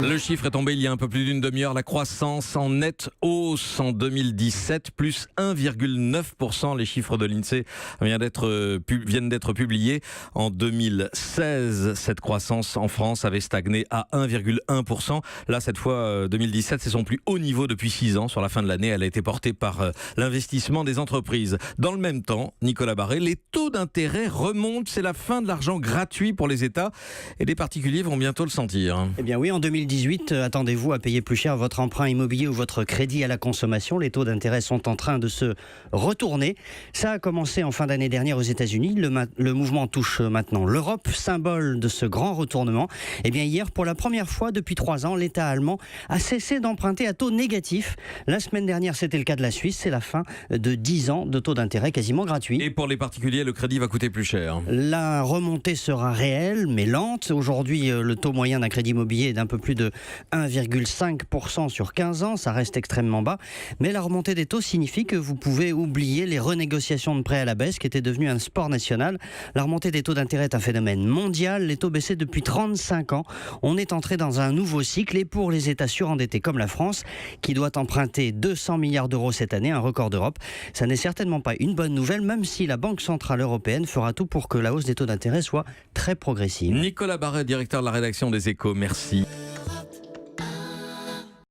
Le chiffre est tombé il y a un peu plus d'une demi-heure. La croissance en nette hausse en 2017, plus 1,9%. Les chiffres de l'INSEE viennent d'être publiés. En 2016, cette croissance en France avait stagné à 1,1%. Là, cette fois, 2017, c'est son plus haut niveau depuis 6 ans. Sur la fin de l'année, elle a été portée par l'investissement des entreprises. Dans le même temps, Nicolas Barré, les taux d'intérêt remontent. C'est la fin de l'argent gratuit pour les États et les particuliers vont bientôt le sentir. Eh bien oui, en 2018, attendez-vous à payer plus cher votre emprunt immobilier ou votre crédit à la consommation. Les taux d'intérêt sont en train de se retourner. Ça a commencé en fin d'année dernière aux États-Unis. Le mouvement touche maintenant l'Europe, symbole de ce grand retournement. Eh bien hier, pour la première fois depuis 3 ans, l'État allemand a cessé d'emprunter à taux négatif. La semaine dernière, c'était le cas de la Suisse. C'est la fin de 10 ans de taux d'intérêt quasiment gratuits. Et pour les particuliers, le crédit va coûter plus cher. La remontée sera réelle, mais lente. Aujourd'hui, le taux moyen d'un crédit immobilier est d'un peu plus de 1,5% sur 15 ans. Ça reste extrêmement bas. Mais la remontée des taux signifie que vous pouvez oublier les renégociations de prêts à la baisse qui étaient devenues un sport national. La remontée des taux d'intérêt est un phénomène mondial. Les taux baissaient depuis 35 ans. On est entré dans un nouveau cycle. Et pour les États surendettés comme la France, qui doit emprunter 200 milliards d'euros cette année, un record d'Europe, ça n'est certainement pas une bonne nouvelle, même si la Banque Centrale Européenne fera tout pour que la hausse des taux d'intérêt soit très progressive. Nicolas Barré, directeur de la rédaction des Échos, merci.